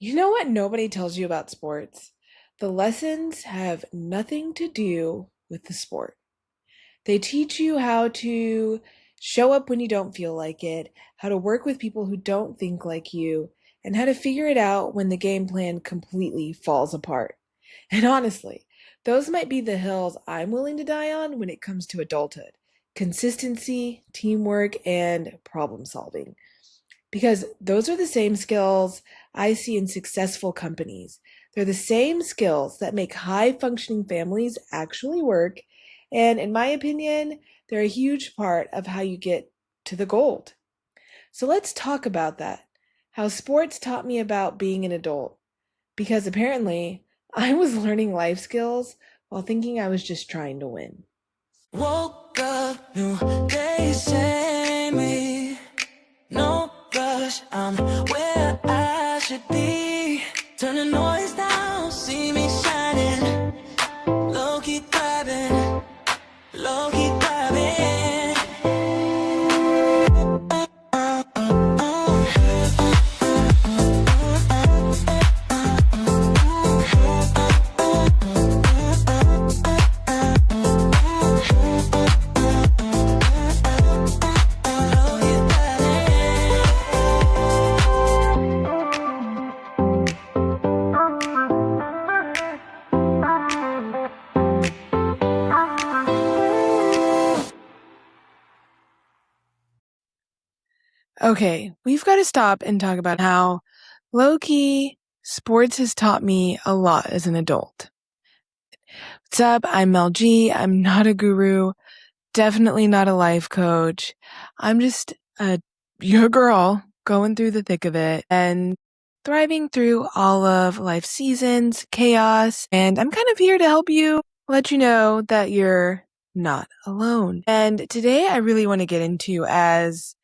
You know what nobody tells you about sports? The lessons have nothing to do with the sport. They teach you how to show up when you don't feel like it, how to work with people who don't think like you, and how to figure it out when the game plan completely falls apart. And honestly, those might be the hills I'm willing to die on when it comes to adulthood: consistency, teamwork, and problem solving. Because those are the same skills I see in successful companies. They're the same skills that make high functioning families actually work. And in my opinion, they're a huge part of how you get to the gold. So let's talk about that. How sports taught me about being an adult. Because apparently, I was learning life skills while thinking I was just trying to win. Woke up, new day, same me. No rush, I'm where I should be. Turn the noise down, see me shining. Low key thriving, low key thriving. Okay, we've got to stop and talk about how low key sports has taught me a lot as an adult. What's up? I'm Mel G. I'm not a guru, definitely not a life coach. I'm just your girl going through the thick of it and thriving through all of life's seasons, chaos, and I'm kind of here to help you let you know that you're not alone. And today I really want to get into, as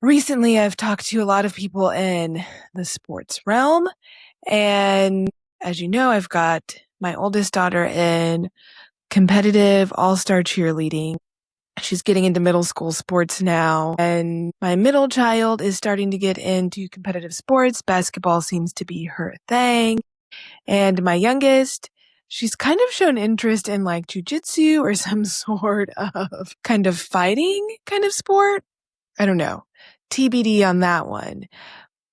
recently I've talked to a lot of people in the sports realm, and as you know, I've got my oldest daughter in competitive all-star cheerleading. She's getting into middle school sports now, and my middle child is starting to get into competitive sports. Basketball seems to be her thing. And my youngest, she's kind of shown interest in like jujitsu or some sort of kind of fighting kind of sport. I don't know. TBD on that one.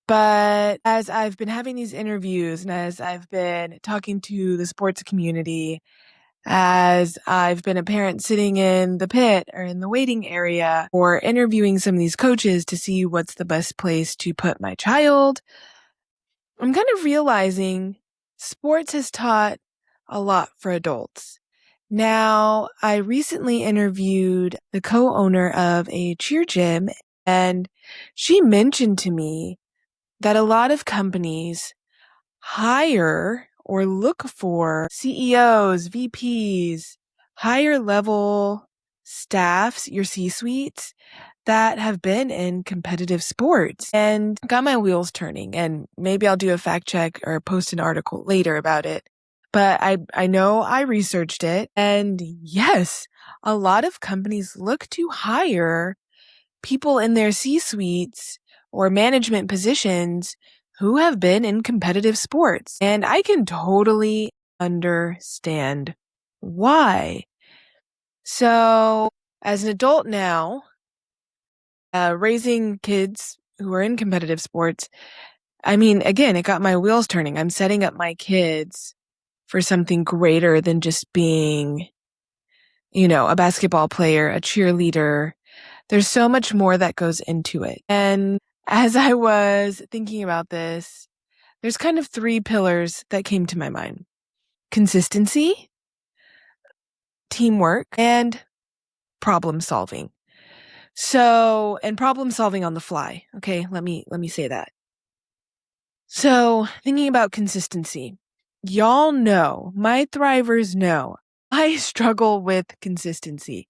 But as I've been having these interviews and as I've been talking to the sports community, as I've been a parent sitting in the pit or in the waiting area or interviewing some of these coaches to see what's the best place to put my child, I'm kind of realizing sports has taught a lot for adults. Now, I recently interviewed the co-owner of a cheer gym, and she mentioned to me that a lot of companies hire or look for CEOs, VPs, higher level staffs, your C-suites that have been in competitive sports, and got my wheels turning. And maybe I'll do a fact check or post an article later about it. But I know I researched it, and yes, a lot of companies look to hire people in their C-suites or management positions who have been in competitive sports. And I can totally understand why. So, as an adult now, raising kids who are in competitive sports, I mean, again, it got my wheels turning. I'm setting up my kids for something greater than just being, a basketball player, a cheerleader. There's so much more that goes into it. And as I was thinking about this, there's kind of three pillars that came to my mind: consistency, teamwork, and problem solving. So, and problem solving on the fly. Okay, let me say that. So, thinking about consistency, y'all know, my thrivers know, I struggle with consistency.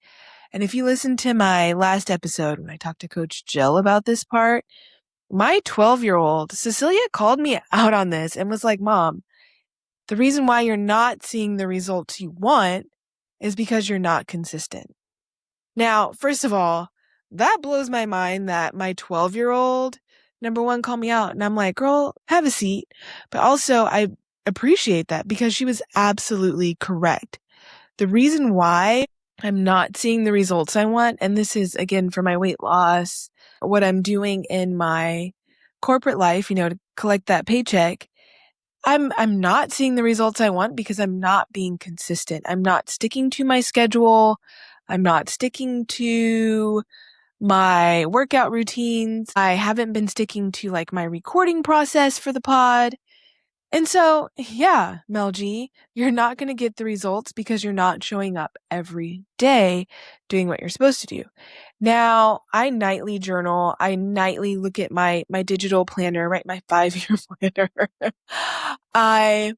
And if you listen to my last episode when I talked to Coach Jill about this part, my 12-year-old Cecilia called me out on this and was like, Mom, the reason why you're not seeing the results you want is because you're not consistent. Now, first of all, that blows my mind that my 12-year-old number one, call me out. And I'm like, girl, have a seat. But also I appreciate that because she was absolutely correct. The reason why I'm not seeing the results I want, and this is again for my weight loss, what I'm doing in my corporate life, to collect that paycheck, I'm not seeing the results I want because I'm not being consistent. I'm not sticking to my schedule. I'm not sticking to my workout routines. I haven't been sticking to like my recording process for the pod. And so, yeah, Mel G, you're not going to get the results because you're not showing up every day doing what you're supposed to do. Now, I nightly journal. I nightly look at my digital planner, right? My 5-year planner. I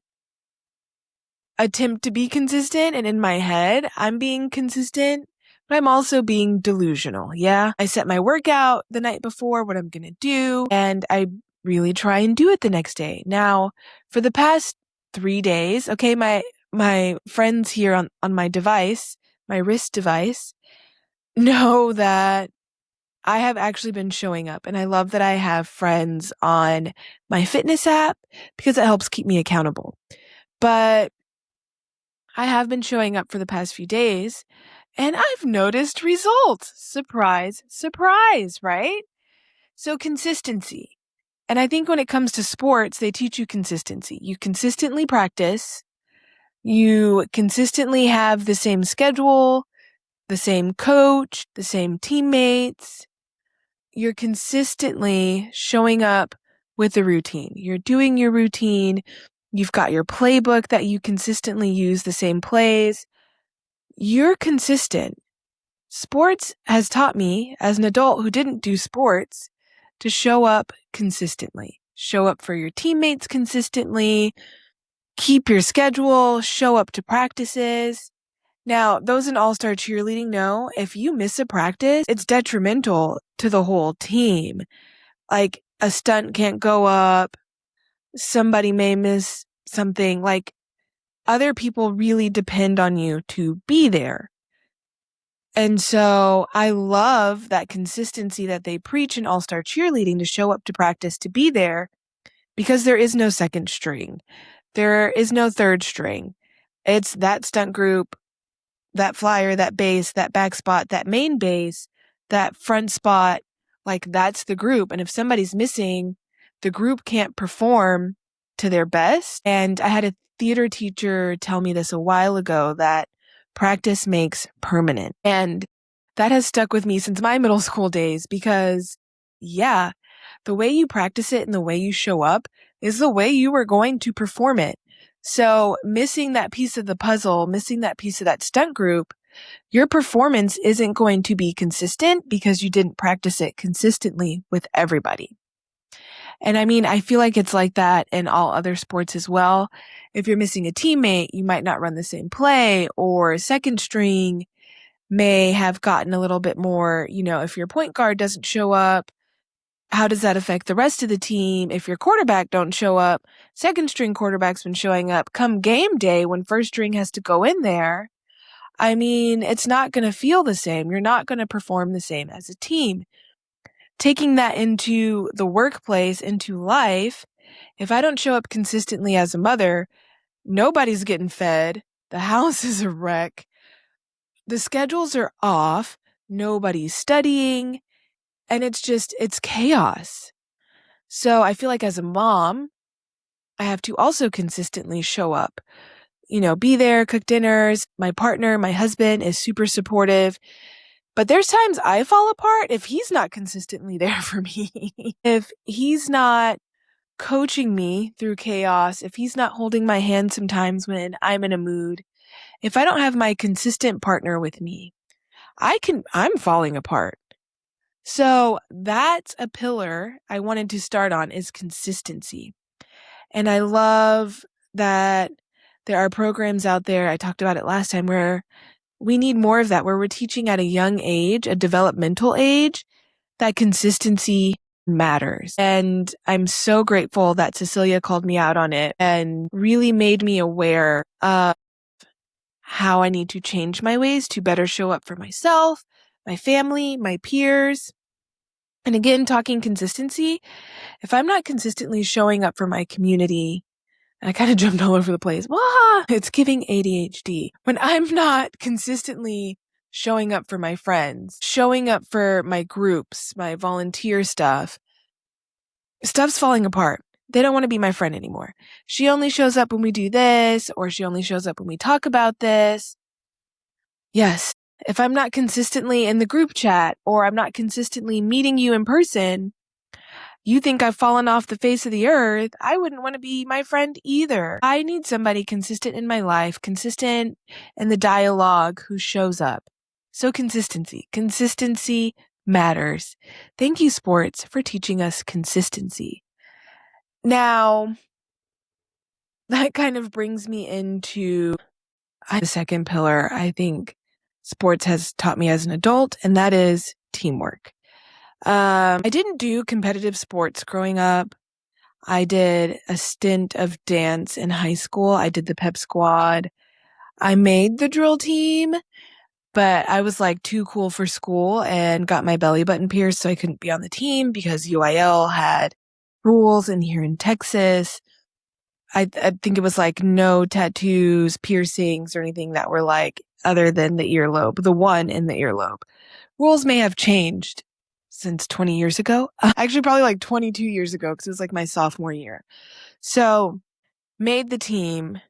attempt to be consistent, and in my head, I'm being consistent, but I'm also being delusional. Yeah. I set my workout the night before, what I'm going to do, and I really try and do it the next day. Now, for the past 3 days, okay, my friends here on my device, my wrist device, know that I have actually been showing up, and I love that I have friends on my fitness app because it helps keep me accountable. But I have been showing up for the past few days, and I've noticed results. Surprise, surprise, right? So consistency. And I think when it comes to sports, they teach you consistency. You consistently practice. You consistently have the same schedule, the same coach, the same teammates. You're consistently showing up with a routine. You're doing your routine. You've got your playbook that you consistently use, the same plays. You're consistent. Sports has taught me, as an adult who didn't do sports, to show up consistently. Show up for your teammates consistently. Keep your schedule. Show up to practices. Now, those in all-star cheerleading know if you miss a practice, it's detrimental to the whole team. Like a stunt can't go up. Somebody may miss something. Like other people really depend on you to be there. And so I love that consistency that they preach in all-star cheerleading to show up to practice, to be there, because there is no second string. There is no third string. It's that stunt group, that flyer, that base, that back spot, that main base, that front spot. Like that's the group. And if somebody's missing, the group can't perform to their best. And I had a theater teacher tell me this a while ago that practice makes permanent. And that has stuck with me since my middle school days because, yeah, the way you practice it and the way you show up is the way you are going to perform it. So missing that piece of the puzzle, missing that piece of that stunt group, your performance isn't going to be consistent because you didn't practice it consistently with everybody. And I mean, I feel like it's like that in all other sports as well. If you're missing a teammate, you might not run the same play, or second string may have gotten a little bit more, if your point guard doesn't show up, how does that affect the rest of the team? If your quarterback don't show up, second string quarterback's been showing up, come game day when first string has to go in there, I mean, it's not going to feel the same. You're not going to perform the same as a team. Taking that into the workplace, into life, if I don't show up consistently as a mother, nobody's getting fed. The house is a wreck. The schedules are off. Nobody's studying. And it's chaos. So I feel like as a mom, I have to also consistently show up, be there, cook dinners. My partner, my husband is super supportive. But there's times I fall apart if he's not consistently there for me. If he's not coaching me through chaos, if he's not holding my hand sometimes when I'm in a mood, if I don't have my consistent partner with me, I'm falling apart. So that's a pillar I wanted to start on, is consistency. And I love that there are programs out there, I talked about it last time, where we need more of that, where we're teaching at a young age, a developmental age, that consistency matters. And I'm so grateful that Cecilia called me out on it and really made me aware of how I need to change my ways to better show up for myself, my family, my peers. And again, talking consistency, if I'm not consistently showing up for my community, I kind of jumped all over the place. It's giving ADHD. When I'm not consistently showing up for my friends, showing up for my groups, my volunteer stuff's falling apart. They don't want to be my friend anymore. She only shows up when we do this, or she only shows up when we talk about this. Yes, if I'm not consistently in the group chat, or I'm not consistently meeting you in person, you think I've fallen off the face of the earth, I wouldn't want to be my friend either. I need somebody consistent in my life, consistent in the dialogue, who shows up. So consistency matters. Thank you, sports, for teaching us consistency. Now, that kind of brings me into the second pillar I think sports has taught me as an adult, and that is teamwork. I didn't do competitive sports growing up. I did a stint of dance in high school. I did the pep squad. I made the drill team, but I was like too cool for school and got my belly button pierced, so I couldn't be on the team because UIL had rules. And here in Texas, I think it was like no tattoos, piercings, or anything that were like other than the earlobe, the one in the earlobe. Rules may have changed since 20 years ago. Actually, probably like 22 years ago, because it was like my sophomore year. So made the team.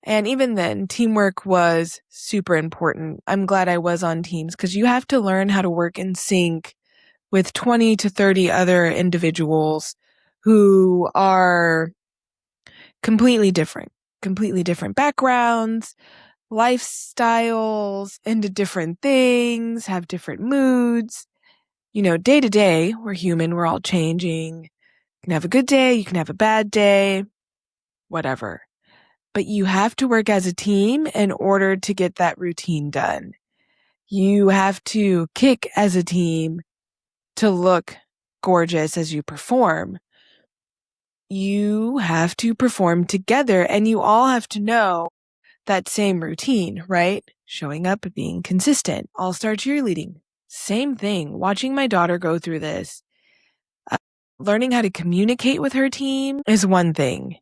And even then, teamwork was super important. I'm glad I was on teams, because you have to learn how to work in sync with 20 to 30 other individuals who are completely different backgrounds, lifestyles, into different things, have different moods. Day to day, we're human, we're all changing. You can have a good day, you can have a bad day, whatever. But you have to work as a team in order to get that routine done. You have to kick as a team to look gorgeous as you perform. You have to perform together, and you all have to know that same routine, right? Showing up, being consistent. All-star cheerleading. Same thing. Watching my daughter go through this. Learning how to communicate with her team is one thing.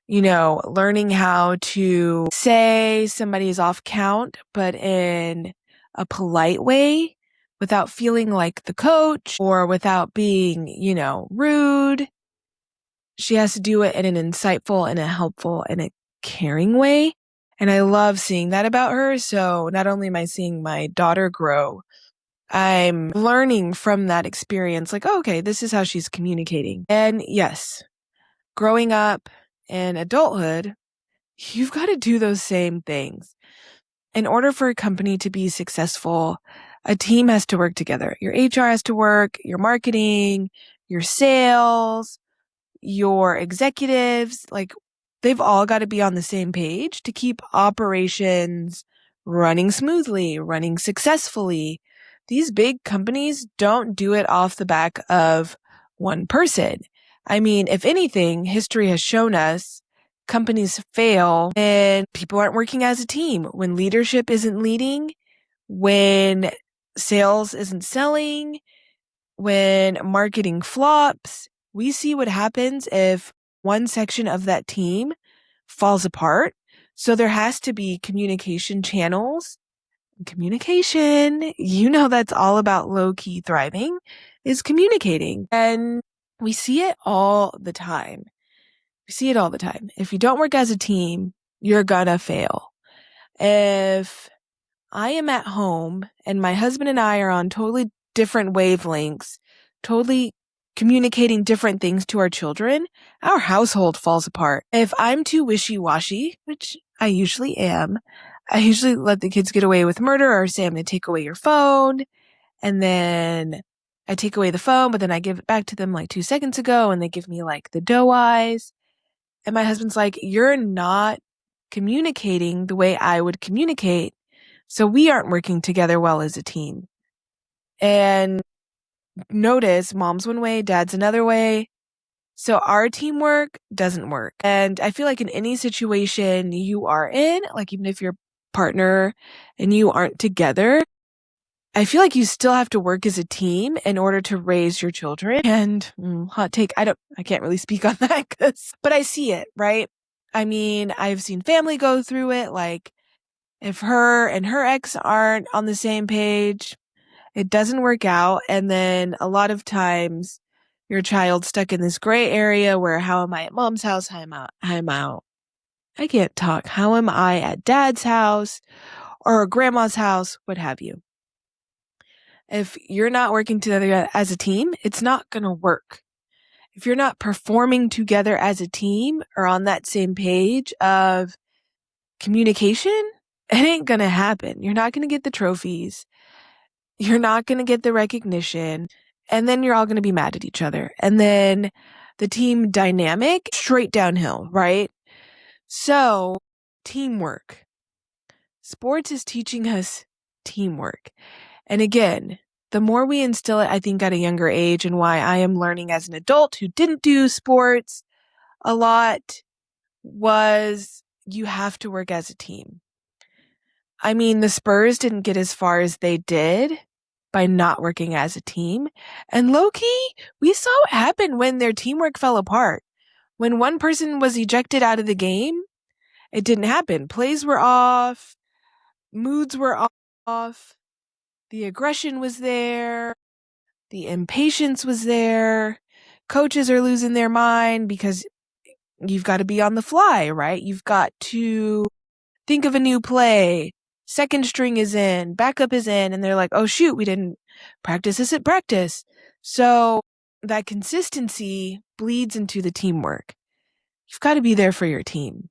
Learning how to say somebody is off count, but in a polite way, without feeling like the coach or without being, rude. She has to do it in an insightful and a helpful and a caring way. And I love seeing that about her. So not only am I seeing my daughter grow, I'm learning from that experience, like, oh, okay, this is how she's communicating. And yes, growing up in adulthood, you've got to do those same things. In order for a company to be successful, a team has to work together. Your HR has to work, your marketing, your sales, your executives, like they've all got to be on the same page to keep operations running smoothly, running successfully. These big companies don't do it off the back of one person. I mean, if anything, history has shown us companies fail and people aren't working as a team, when leadership isn't leading, when sales isn't selling, when marketing flops. We see what happens if one section of that team falls apart. So there has to be communication channels. Communication, that's all about low-key thriving, is communicating. And we see it all the time. If you don't work as a team, you're gonna fail. If I am at home and my husband and I are on totally different wavelengths, totally communicating different things to our children, our household falls apart. If I'm too wishy-washy, which I usually am, I usually let the kids get away with murder, or say I'm going to take away your phone, and then I take away the phone, but then I give it back to them like 2 seconds ago, and they give me like the doe eyes. And my husband's like, you're not communicating the way I would communicate, so we aren't working together well as a team. And notice, mom's one way, dad's another way. So our teamwork doesn't work. And I feel like in any situation you are in, like even if you're a partner and you aren't together, I feel like you still have to work as a team in order to raise your children. And hot take, I can't really speak on that but I see it, right? I mean, I've seen family go through it. Like if her and her ex aren't on the same page, it doesn't work out. And then a lot of times your child's stuck in this gray area where how am I at mom's house? How am I I can't talk. How am I at dad's house or grandma's house? What have you? If you're not working together as a team, it's not going to work. If you're not performing together as a team or on that same page of communication, it ain't going to happen. You're not going to get the trophies. You're not going to get the recognition. And then you're all going to be mad at each other. And then the team dynamic straight downhill, right? So teamwork. Sports is teaching us teamwork. And again, the more we instill it, I think at a younger age, and why I am learning as an adult who didn't do sports a lot, was you have to work as a team. I mean, the Spurs didn't get as far as they did by not working as a team. And low-key, we saw what happened when their teamwork fell apart. When one person was ejected out of the game, it didn't happen. Plays were off. Moods were off. The aggression was there. The impatience was there. Coaches are losing their mind because you've got to be on the fly, right? You've got to think of a new play. Second string is in, backup is in, and they're like, oh shoot, we didn't practice this at practice. So that consistency bleeds into the teamwork. You've got to be there for your team.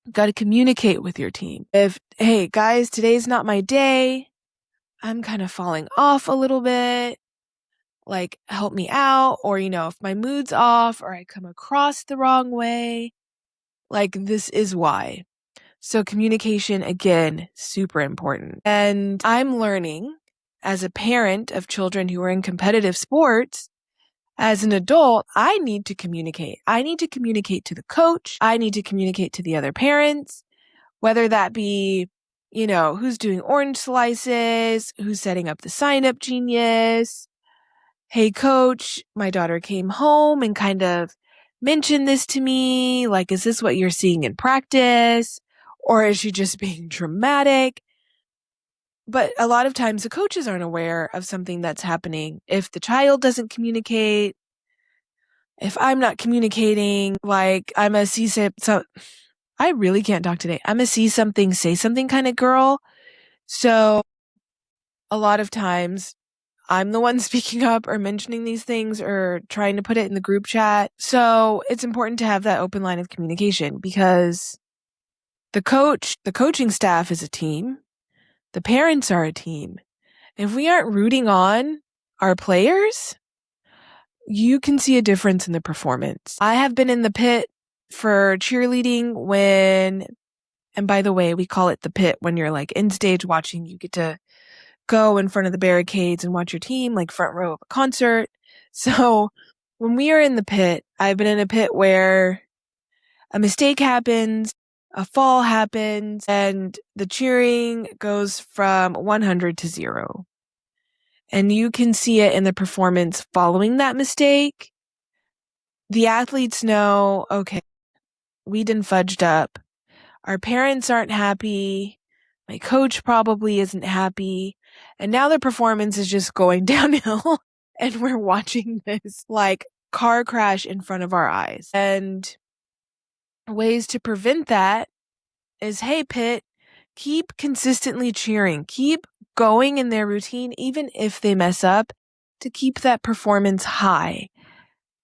You've got to communicate with your team. If, hey guys, today's not my day, I'm kind of falling off a little bit, like help me out. Or, if my mood's off or I come across the wrong way, like this is why. So communication, again, super important. And I'm learning as a parent of children who are in competitive sports, as an adult, I need to communicate. I need to communicate to the coach. I need to communicate to the other parents, whether that be, who's doing orange slices, who's setting up the sign-up genius. Hey, coach, my daughter came home and kind of mentioned this to me. Like, is this what you're seeing in practice? Or is she just being dramatic? But a lot of times the coaches aren't aware of something that's happening. If the child doesn't communicate, if I'm not communicating, like I'm a I really can't talk today. I'm a see something, say something kind of girl. So a lot of times I'm the one speaking up or mentioning these things or trying to put it in the group chat. So it's important to have that open line of communication because the coaching staff is a team. The parents are a team. If we aren't rooting on our players, you can see a difference in the performance. I have been in the pit for cheerleading and by the way, we call it the pit when you're like in stage watching, you get to go in front of the barricades and watch your team like front row of a concert. So when we are in the pit, I've been in a pit where a mistake happens, a fall happens, and the cheering goes from 100 to 0. And you can see it in the performance following that mistake. The athletes know, okay, we done fudged up. Our parents aren't happy. My coach probably isn't happy. And now their performance is just going downhill. And we're watching this like car crash in front of our eyes. And ways to prevent that is, hey, Pitt, keep consistently cheering. Keep going in their routine, even if they mess up, to keep that performance high.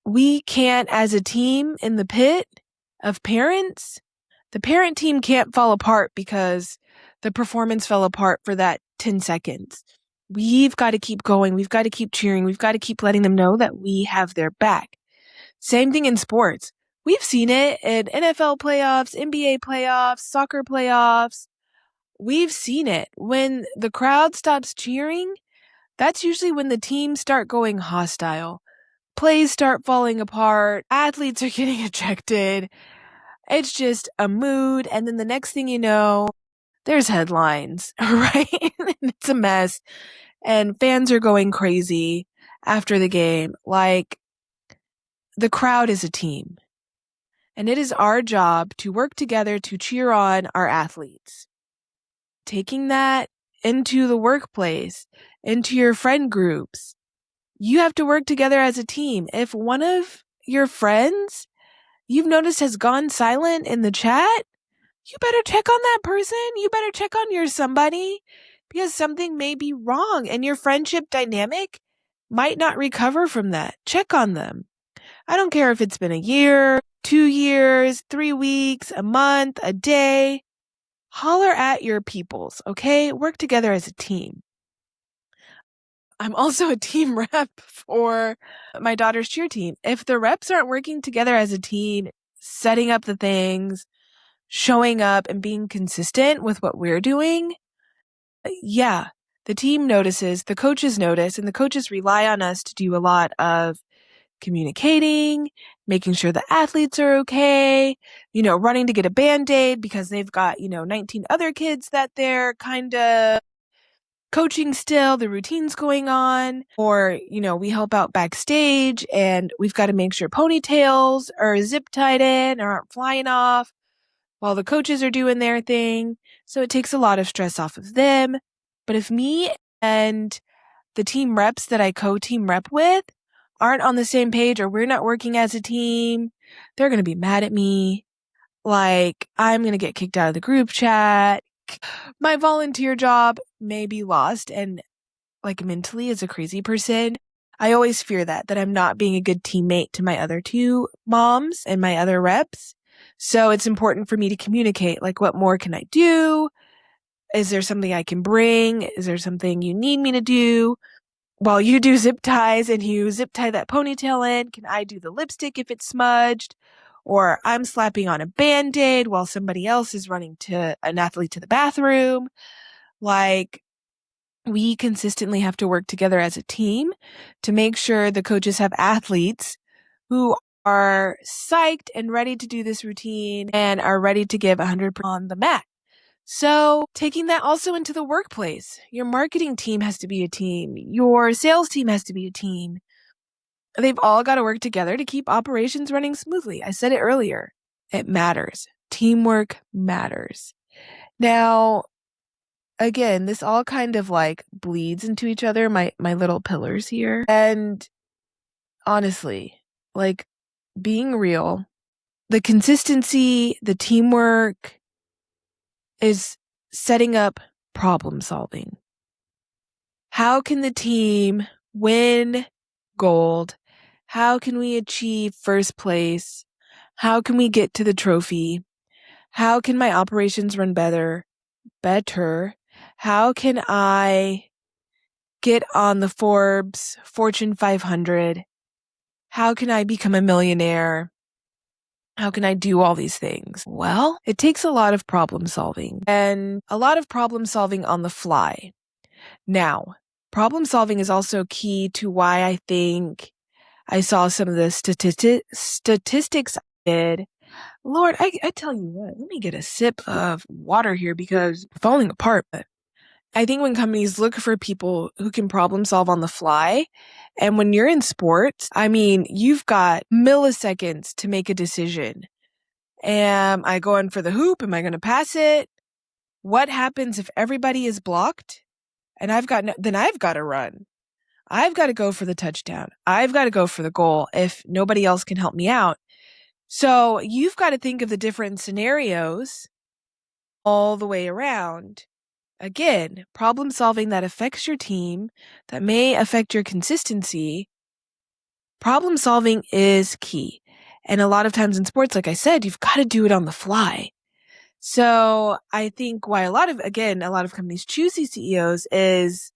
We can't, as a team in the pit of parents, the parent team can't fall apart because the performance fell apart for that 10 seconds. We've got to keep going. We've got to keep cheering. We've got to keep letting them know that we have their back. Same thing in sports. We've seen it in NFL playoffs, NBA playoffs, soccer playoffs. We've seen it. When the crowd stops cheering, that's usually when the teams start going hostile. Plays start falling apart. Athletes are getting ejected. It's just a mood. And then the next thing you know, there's headlines, right? It's a mess. and fans are going crazy after the game. Like, the crowd is a team, and it is our job to work together to cheer on our athletes. Taking that into the workplace, into your friend groups, you have to work together as a team. If one of your friends you've noticed has gone silent in the chat, you better check on that person. You better check on your somebody, because something may be wrong and your friendship dynamic might not recover from that. Check on them. I don't care if it's been a year, 2 years, 3 weeks, a month, a day. Holler at your peoples, okay? Work together as a team. I'm also a team rep for my daughter's cheer team. If the reps aren't working together as a team, setting up the things, showing up and being consistent with what we're doing, yeah, the team notices, the coaches notice, and the coaches rely on us to do a lot of communicating, making sure the athletes are okay, running to get a Band-Aid because they've got, 19 other kids that they're kind of coaching still, the routine's going on, or, we help out backstage and we've got to make sure ponytails are zip tied in or aren't flying off while the coaches are doing their thing. So it takes a lot of stress off of them. But if me and the team reps that I co-team rep with aren't on the same page, or we're not working as a team, they're going to be mad at me. Like, I'm going to get kicked out of the group chat. My volunteer job may be lost. And like, mentally, as a crazy person, I always fear that I'm not being a good teammate to my other two moms and my other reps. So it's important for me to communicate, like, what more can I do? Is there something I can bring? Is there something you need me to do? While you do zip ties and you zip tie that ponytail in, can I do the lipstick if it's smudged? Or I'm slapping on a Band-Aid while somebody else is running to an athlete to the bathroom. Like, we consistently have to work together as a team to make sure the coaches have athletes who are psyched and ready to do this routine and are ready to give 100% on the mat. So taking that also into the workplace, your marketing team has to be a team. Your sales team has to be a team. They've all got to work together to keep operations running smoothly. I said it earlier. It matters. Teamwork matters. Now, again, this all kind of like bleeds into each other, my little pillars here. And honestly, like, being real, the consistency, the teamwork is setting up problem solving. How can the team win gold? How can we achieve first place? How can we get to the trophy? How can my operations run better? How can I get on the Forbes Fortune 500? How can I become a millionaire? How can I do all these things? Well, it takes a lot of problem solving and a lot of problem solving on the fly. Now, problem solving is also key to why I think I saw some of the statistics I did. Lord, I tell you what, let me get a sip of water here because I'm falling apart. But I think when companies look for people who can problem solve on the fly, and when you're in sports, I mean, you've got milliseconds to make a decision. Am I going for the hoop? Am I going to pass it? What happens if everybody is blocked? And then I've got to run. I've got to go for the touchdown. I've got to go for the goal if nobody else can help me out. So you've got to think of the different scenarios all the way around. Again, problem solving that affects your team, that may affect your consistency. Problem solving is key. And a lot of times in sports, like I said, you've got to do it on the fly. So I think why a lot of companies choose these CEOs is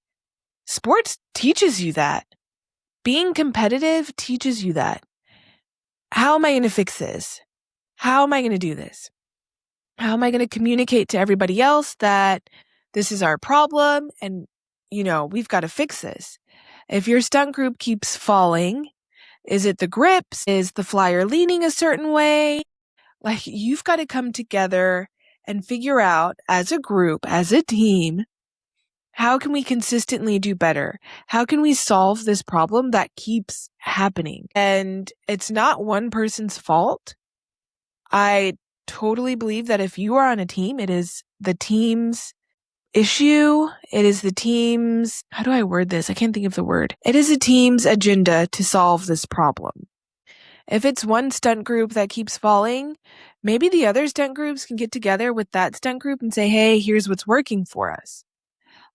sports teaches you that. Being competitive teaches you that. How am I going to fix this? How am I going to do this? How am I going to communicate to everybody else that this is our problem and, we've got to fix this? If your stunt group keeps falling, is it the grips? Is the flyer leaning a certain way? Like, you've got to come together and figure out as a group, as a team, How can we consistently do better? How can we solve this problem that keeps happening? And it's not one person's fault. I totally believe that if you are on a team, it is the team's issue. It is the team's, how do I word this? I can't think of the word. It is a team's agenda to solve this problem. If it's one stunt group that keeps falling, maybe the other stunt groups can get together with that stunt group and say, hey, here's what's working for us.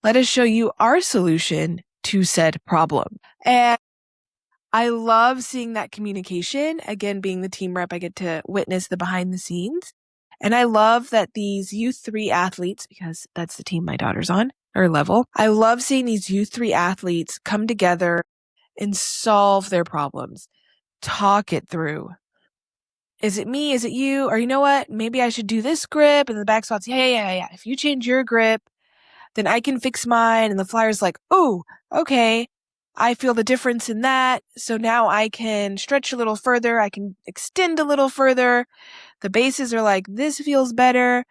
Let us show you our solution to said problem. And I love seeing that communication. Again, being the team rep, I get to witness the behind the scenes. And I love that these U3 athletes, because that's the team my daughter's on, or level, I love seeing these U3 athletes come together and solve their problems, talk it through. Is it me? Is it you? Or you know what? Maybe I should do this grip. And the back spot's, yeah. If you change your grip, then I can fix mine. And the flyer's like, oh, okay. I feel the difference in that. So now I can stretch a little further. I can extend a little further. The bases are like, this feels better.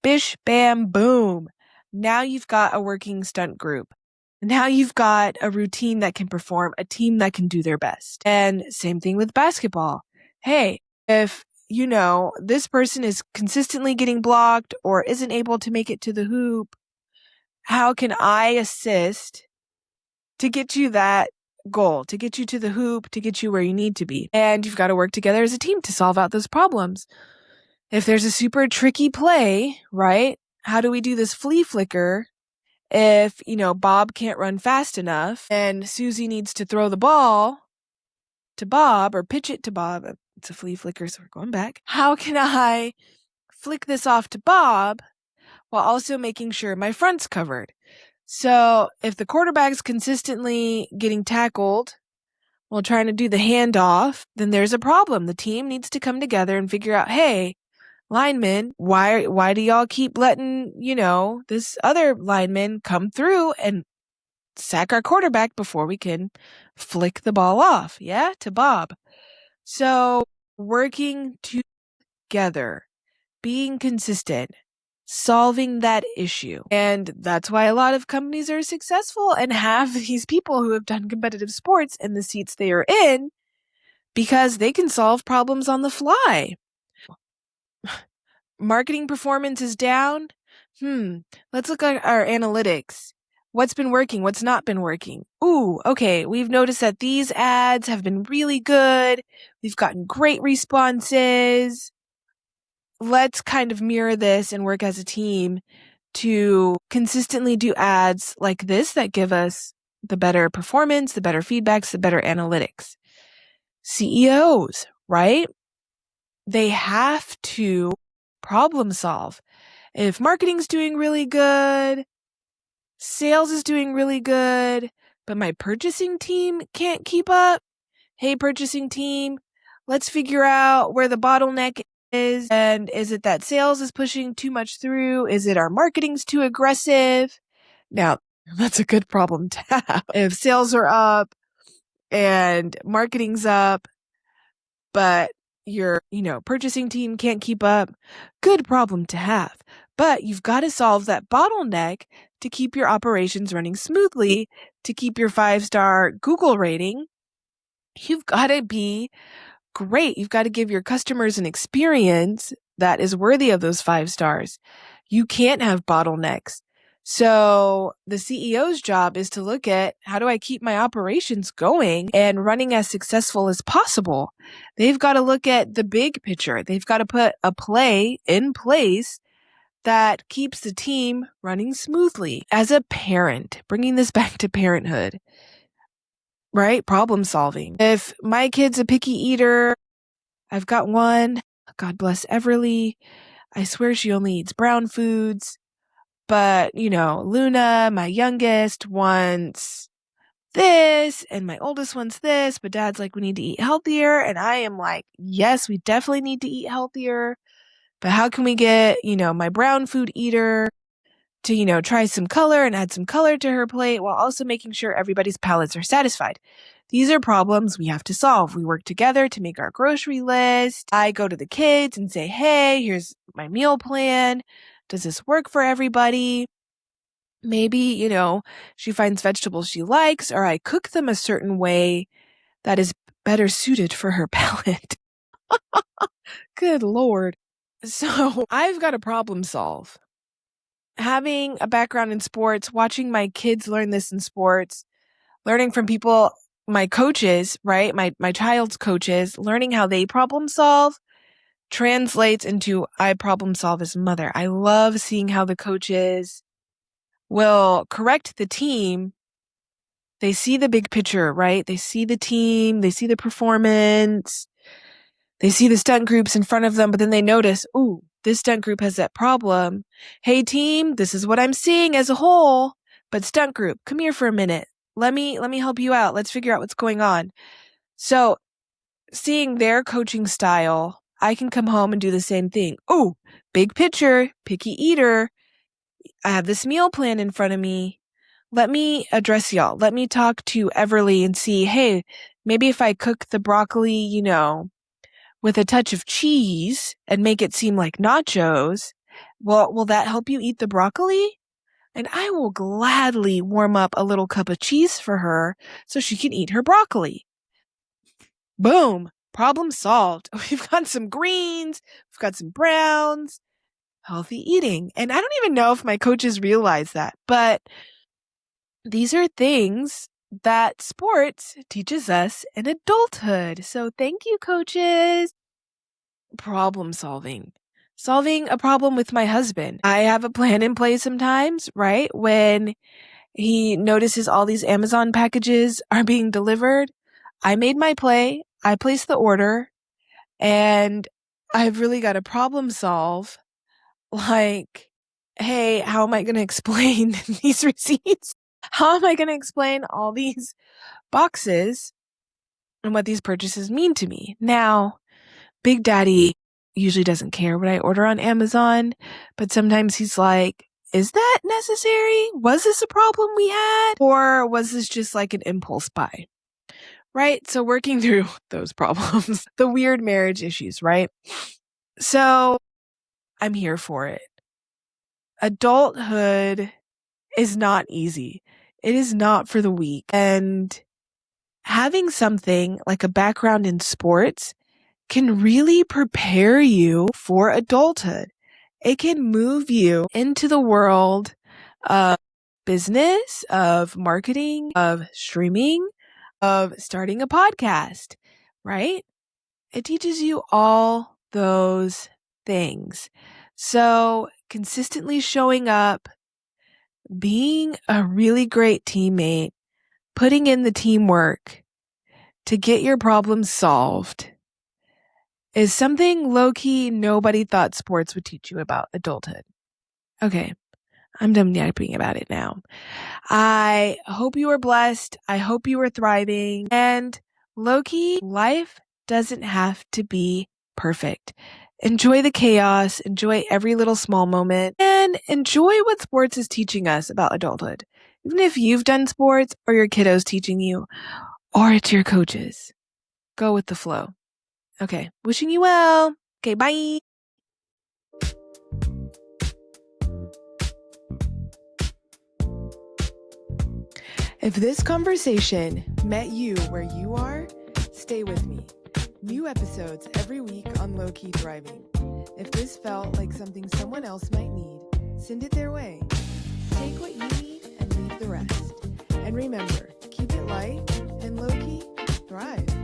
Bish, bam, boom. Now you've got a working stunt group. Now you've got a routine that can perform, a team that can do their best. And same thing with basketball. Hey, if this person is consistently getting blocked or isn't able to make it to the hoop, how can I assist to get you that goal, to get you to the hoop, to get you where you need to be? And you've got to work together as a team to solve out those problems. If there's a super tricky play, right? How do we do this flea flicker? If, Bob can't run fast enough and Susie needs to throw the ball to Bob or pitch it to Bob. It's a flea flicker, so we're going back. How can I flick this off to Bob while also making sure my front's covered? So if the quarterback's consistently getting tackled while trying to do the handoff, then there's a problem. The team needs to come together and figure out, hey, linemen, why do y'all keep letting, this other lineman come through and sack our quarterback before we can flick the ball off, to Bob. So working together, being consistent, solving that issue. And that's why a lot of companies are successful and have these people who have done competitive sports in the seats they are in because they can solve problems on the fly. Marketing performance is down. Let's look at our analytics. What's been working? What's not been working? Ooh, okay. We've noticed that these ads have been really good. We've gotten great responses. Let's kind of mirror this and work as a team to consistently do ads like this that give us the better performance, the better feedbacks, the better analytics. CEOs, right? They have to problem solve. If marketing's doing really good, sales is doing really good, but my purchasing team can't keep up. Hey, purchasing team, let's figure out where the bottleneck is. And is it that sales is pushing too much through? Is it our marketing's too aggressive? Now, that's a good problem to have. If sales are up and marketing's up, but your, purchasing team can't keep up, good problem to have. But you've got to solve that bottleneck to keep your operations running smoothly, to keep your 5-star Google rating. You've got to be great. You've got to give your customers an experience that is worthy of those 5 stars. You can't have bottlenecks. So the CEO's job is to look at how do I keep my operations going and running as successful as possible. They've got to look at the big picture. They've got to put a play in place that keeps the team running smoothly. As a parent, bringing this back to parenthood, right? Problem solving. If my kid's a picky eater, I've got one, God bless Everly. I swear she only eats brown foods. But, Luna, my youngest, wants this, and my oldest wants this, but dad's like, we need to eat healthier. And I am like, yes, we definitely need to eat healthier. But how can we get, my brown food eater to, try some color and add some color to her plate while also making sure everybody's palates are satisfied? These are problems we have to solve. We work together to make our grocery list. I go to the kids and say, hey, here's my meal plan. Does this work for everybody? Maybe, she finds vegetables she likes, or I cook them a certain way that is better suited for her palate. Good Lord. So I've got to problem solve. Having a background in sports, watching my kids learn this in sports, learning from people, my coaches, right? My child's coaches, learning how they problem solve translates into I problem solve as a mother. I love seeing how the coaches will correct the team. They see the big picture, right? They see the team, they see the performance, they see the stunt groups in front of them, but then they notice, ooh, this stunt group has that problem. Hey team, this is what I'm seeing as a whole, but stunt group, come here for a minute. Let me help you out. Let's figure out what's going on. So seeing their coaching style, I can come home and do the same thing. Oh, big picture, picky eater. I have this meal plan in front of me. Let me address y'all. Let me talk to Everly and see, hey, maybe if I cook the broccoli, with a touch of cheese and make it seem like nachos, well, will that help you eat the broccoli? And I will gladly warm up a little cup of cheese for her so she can eat her broccoli. Boom. Problem solved. We've got some greens. We've got some browns. Healthy eating. And I don't even know if my coaches realize that, but these are things that sports teaches us in adulthood. So thank you, coaches. Problem solving. Solving a problem with my husband. I have a plan in place sometimes, right? When he notices all these Amazon packages are being delivered, I made my play. I placed the order, and I've really got to problem solve. Like, hey, how am I going to explain these receipts? How am I going to explain all these boxes and what these purchases mean to me? Now, Big Daddy usually doesn't care what I order on Amazon, but sometimes he's like, is that necessary? Was this a problem we had? Or was this just like an impulse buy? Right? So working through those problems, the weird marriage issues, right? So I'm here for it. Adulthood is not easy. It is not for the weak. And having something like a background in sports can really prepare you for adulthood. It can move you into the world of business, of marketing, of streaming, of starting a podcast, right? It teaches you all those things. So consistently showing up, being a really great teammate, putting in the teamwork to get your problems solved is something low-key nobody thought sports would teach you about adulthood. Okay, I'm done yapping about it now. I hope you are blessed. I hope you are thriving. And low-key, life doesn't have to be perfect. Enjoy the chaos, enjoy every little small moment, and enjoy what sports is teaching us about adulthood. Even if you've done sports or your kiddo's teaching you, or it's your coaches. Go with the flow. Okay, wishing you well. Okay, bye. If this conversation met you where you are, stay with me. New episodes every week on Low Key Thriving. If this felt like something someone else might need, send it their way. Take what you need and leave the rest. And remember, keep it light and low key, thrive.